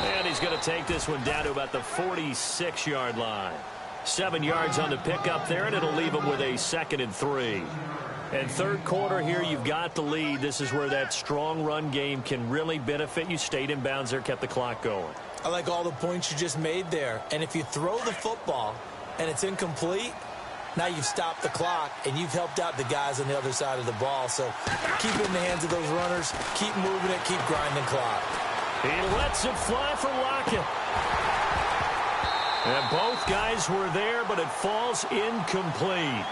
And he's going to take this one down to about the 46-yard line. 7 yards on the pickup there, and it'll leave him with a 2nd and 3. And third quarter here, you've got the lead. This is where that strong run game can really benefit you. Stayed in bounds there, kept the clock going. I like all the points you just made there. And if you throw the football and it's incomplete, now you've stopped the clock, and you've helped out the guys on the other side of the ball. So keep it in the hands of those runners. Keep moving it. Keep grinding clock. He lets it fly for Lockett. And both guys were there, but it falls incomplete.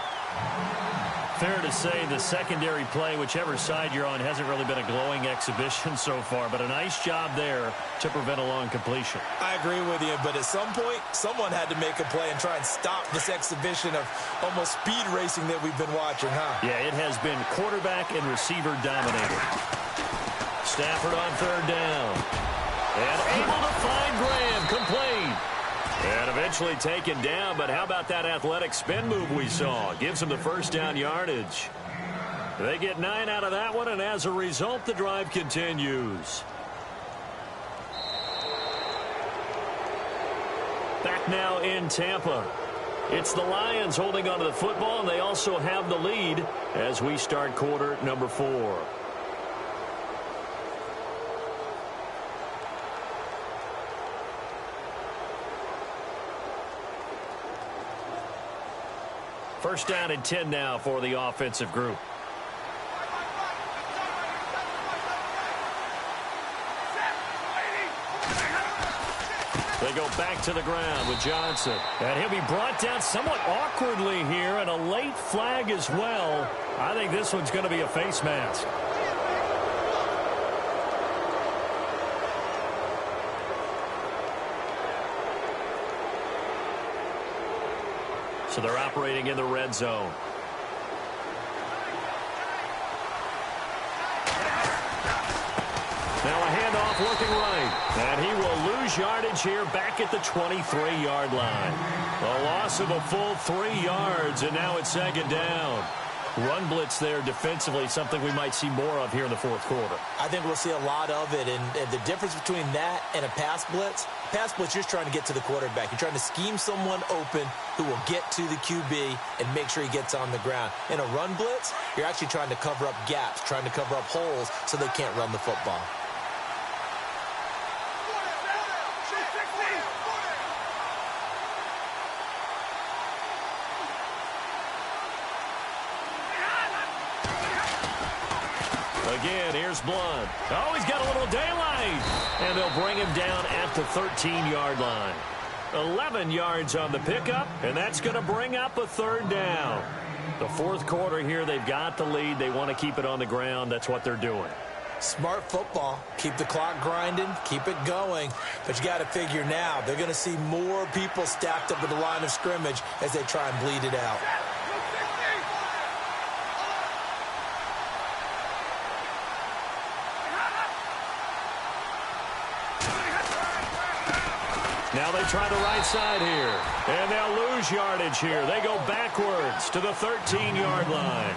Fair to say the secondary play, whichever side you're on, hasn't really been a glowing exhibition so far, but a nice job there to prevent a long completion. I agree with you, but at some point, someone had to make a play and try and stop this exhibition of almost speed racing that we've been watching, huh? Yeah, it has been quarterback and receiver dominated. Stafford on third down. And able to find Graham, complete. And eventually taken down, but how about that athletic spin move we saw? Gives him the first down yardage. They get 9 out of that one, and as a result, the drive continues. now in Tampa. It's the Lions holding onto the football, and they also have the lead as we start quarter number 4. First down and 10 now for the offensive group. They go back to the ground with Johnson. And he'll be brought down somewhat awkwardly here, and a late flag as well. I think this one's going to be a face mask. So they're operating in the red zone. Now a handoff looking right. And he will lose yardage here back at the 23-yard line. A loss of a full 3 yards, and now it's second down. Run blitz there defensively, something we might see more of here in the fourth quarter. I think we'll see a lot of it, and the difference between that and a pass blitz, you're just trying to get to the quarterback. You're trying to scheme someone open who will get to the QB and make sure he gets on the ground. In a run blitz, you're actually trying to cover up gaps, trying to cover up holes so they can't run the football. Again, here's Blunt. Oh, he's got a little daylight. And they'll bring him down at the 13-yard line. 11 yards on the pickup, and that's going to bring up a third down. The fourth quarter here, they've got the lead. They want to keep it on the ground. That's what they're doing. Smart football. Keep the clock grinding. Keep it going. But you got to figure now, they're going to see more people stacked up at the line of scrimmage as they try and bleed it out. Now they try the right side here, and they'll lose yardage here. They go backwards to the 13-yard line.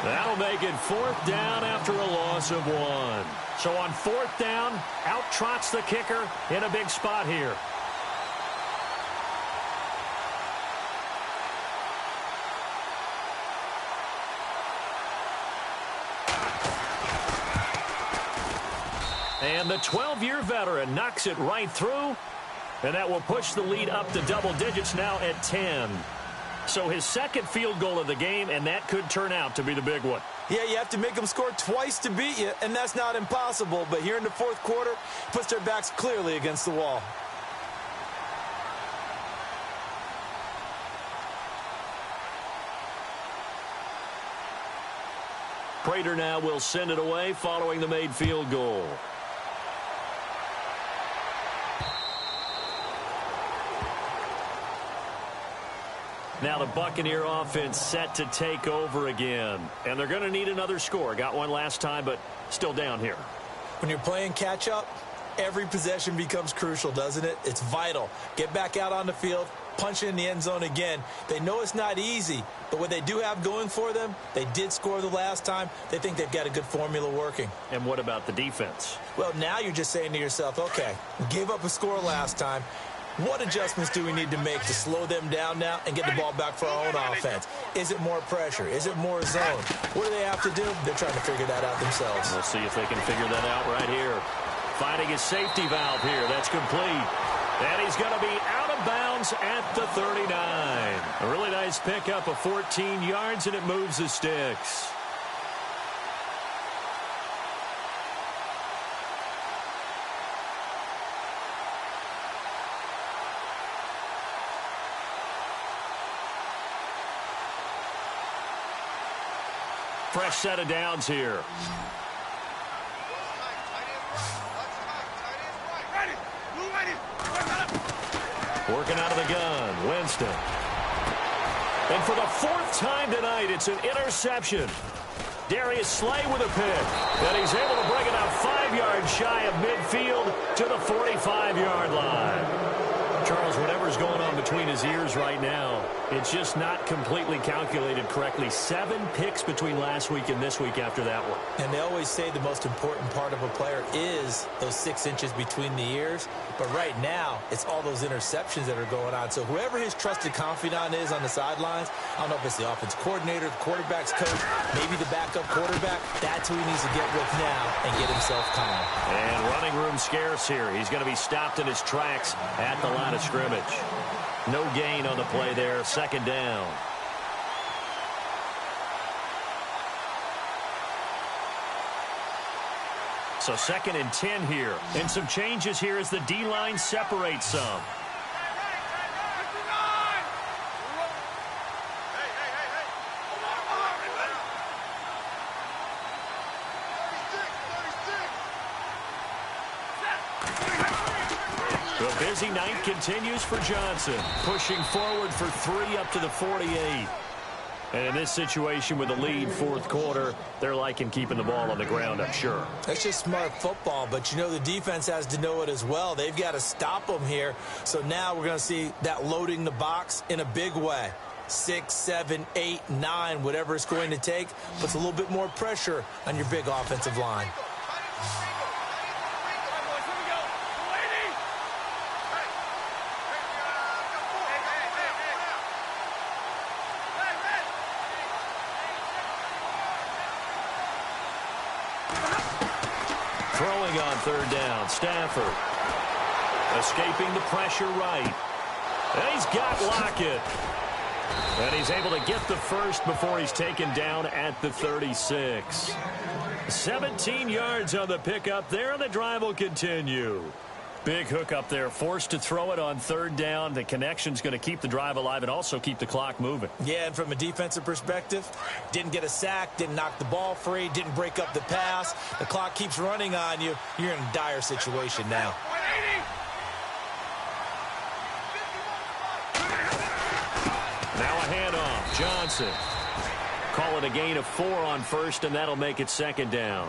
That'll make it fourth down after a loss of 1. So on fourth down, out trots the kicker in a big spot here. And the 12-year veteran knocks it right through. And that will push the lead up to double digits now at 10. So his second field goal of the game, and that could turn out to be the big one. Yeah, you have to make them score twice to beat you, and that's not impossible. But here in the fourth quarter, puts their backs clearly against the wall. Prater now will send it away following the made field goal. Now the Buccaneer offense set to take over again. And they're going to need another score. Got one last time, but still down here. When you're playing catch-up, every possession becomes crucial, doesn't it? It's vital. Get back out on the field, punch it in the end zone again. They know it's not easy, but what they do have going for them, they did score the last time. They think they've got a good formula working. And what about the defense? Well, now you're just saying to yourself, okay, we gave up a score last time. What adjustments do we need to make to slow them down now and get the ball back for our own offense? Is it more pressure? Is it more zone? What do they have to do? They're trying to figure that out themselves. We'll see if they can figure that out right here. Finding his safety valve here. That's complete. And he's going to be out of bounds at the 39. A really nice pickup of 14 yards, and it moves the sticks. Fresh set of downs here. Working out of the gun, Winston. And for the fourth time tonight, it's an interception. Darius Slay with a pick. And he's able to bring it out 5 yards shy of midfield to the 45-yard line. Charles, whatever's going on between his ears right now, it's just not completely calculated correctly. 7 picks between last week and this week after that one. And they always say the most important part of a player is those 6 inches between the ears. But right now, it's all those interceptions that are going on. So whoever his trusted confidant is on the sidelines, I don't know if it's the offense coordinator, the quarterback's coach, maybe the backup quarterback, that's who he needs to get with now and get himself calm. And running room scarce here. He's going to be stopped in his tracks at the line of scrimmage. No gain on the play there. Second down. So 2nd and 10 here. And some changes here as the D-line separates some. The busy night continues for Johnson, pushing forward for 3 up to the 48. And in this situation with a lead, 4th quarter, they're liking keeping the ball on the ground, I'm sure. That's just smart football, but you know the defense has to know it as well. They've got to stop them here. So now we're going to see that loading the box in a big way. 6, 7, 8, 9, whatever it's going to take, puts a little bit more pressure on your big offensive line. Throwing on 3rd down, Stafford. Escaping the pressure right. And he's got Lockett. And he's able to get the first before he's taken down at the 36. 17 yards on the pickup there, and the drive will continue. Big hook up there, forced to throw it on 3rd down. The connection's going to keep the drive alive and also keep the clock moving. Yeah, and from a defensive perspective, didn't get a sack, didn't knock the ball free, didn't break up the pass. The clock keeps running on you. You're in a dire situation now. Now a handoff. Johnson. Call it a gain of 4 on 1st, and that'll make it 2nd down.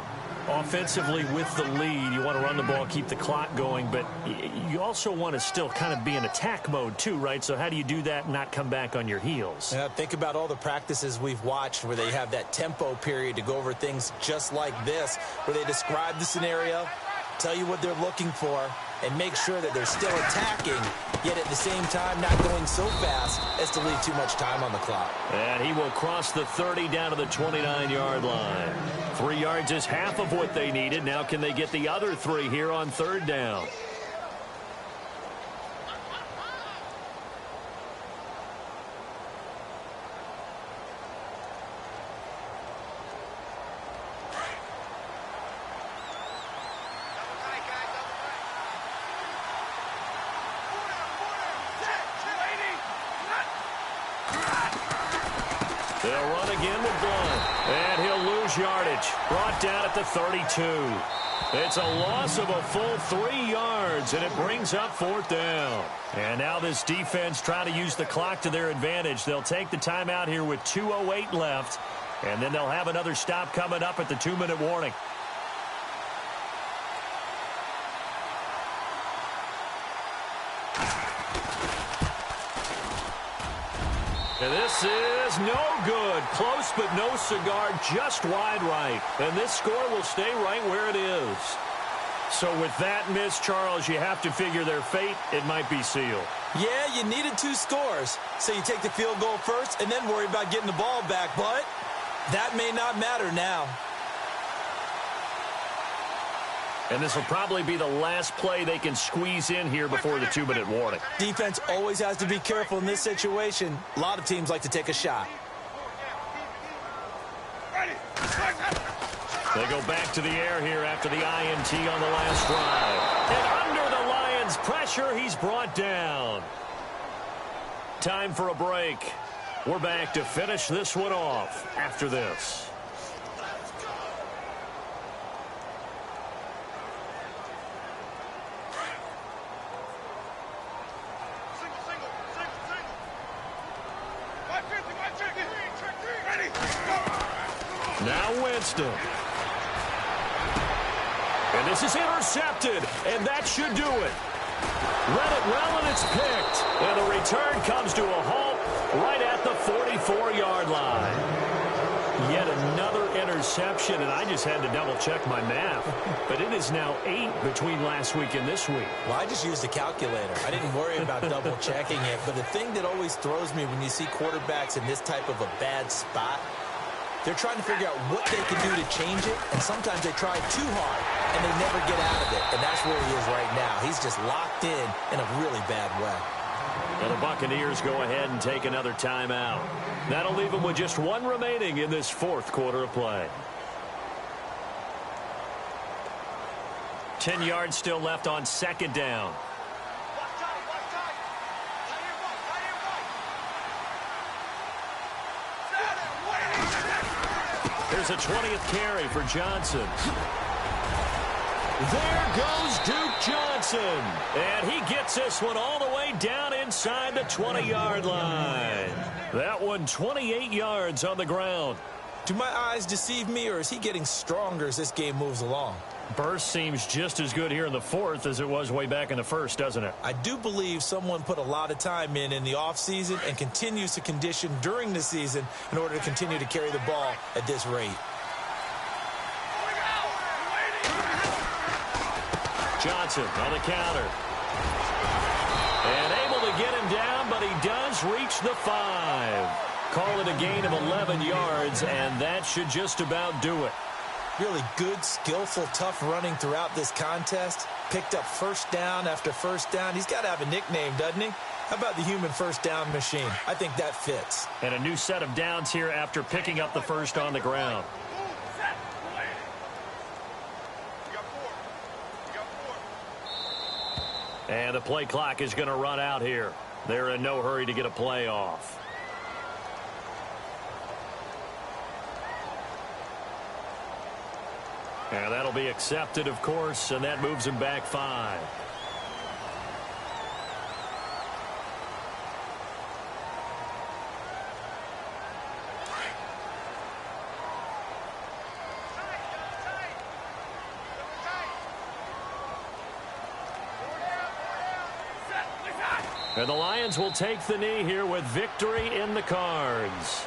Offensively with the lead, you want to run the ball, keep the clock going, but you also want to still kind of be in attack mode too, right? So how do you do that and not come back on your heels? Yeah, think about all the practices we've watched where they have that tempo period to go over things just like this, where they describe the scenario, tell you what they're looking for, and make sure that they're still attacking, yet at the same time not going so fast as to leave too much time on the clock. And he will cross the 30 down to the 29-yard line. 3 yards is half of what they needed. Now can they get the other 3 here on 3rd down? They'll run again with Blunt. And he'll lose yardage. Brought down at the 32. It's a loss of a full 3 yards, and it brings up 4th down. And now this defense trying to use the clock to their advantage. They'll take the timeout here with 2:08 left, and then they'll have another stop coming up at the 2-minute warning. And this is no good. Close but no cigar, just wide right. And this score will stay right where it is. So with that miss, Charles, you have to figure their fate. It might be sealed. Yeah, you needed 2 scores. So you take the field goal first and then worry about getting the ball back. But that may not matter now. And this will probably be the last play they can squeeze in here before the 2-minute warning. Defense always has to be careful in this situation. A lot of teams like to take a shot. They go back to the air here after the INT on the last drive. And under the Lions' pressure, he's brought down. Time for a break. We're back to finish this one off after this. Now Winston. And this is intercepted, and that should do it. Read it well, and it's picked. And the return comes to a halt right at the 44-yard line. Yet another interception, and I just had to double-check my math. But it is now 8 between last week and this week. Well, I just used a calculator. I didn't worry about double-checking it. But the thing that always throws me when you see quarterbacks in this type of a bad spot, they're trying to figure out what they can do to change it, and sometimes they try too hard, and they never get out of it. And that's where he is right now. He's just locked in a really bad way. And the Buccaneers go ahead and take another timeout. That'll leave them with just 1 remaining in this 4th quarter of play. 10 yards still left on 2nd down. Here's a 20th carry for Johnson. There goes Duke Johnson. And he gets this one all the way down inside the 20-yard line. That one 28 yards on the ground. Do my eyes deceive me, or is he getting stronger as this game moves along? Burst seems just as good here in the 4th as it was way back in the 1st, doesn't it? I do believe someone put a lot of time in the offseason and continues to condition during the season in order to continue to carry the ball at this rate. Johnson on the counter. And able to get him down, but he does reach the 5. Call it a gain of 11 yards, and that should just about do it. Really good, skillful, tough running throughout this contest. Picked up first down after first down. He's got to have a nickname, doesn't he? How about the human first down machine? I think that fits. And a new set of downs here after picking up the first on the ground. And the play clock is going to run out here. They're in no hurry to get a play off. And that'll be accepted, of course, and that moves him back 5. And the Lions will take the knee here with victory in the cards.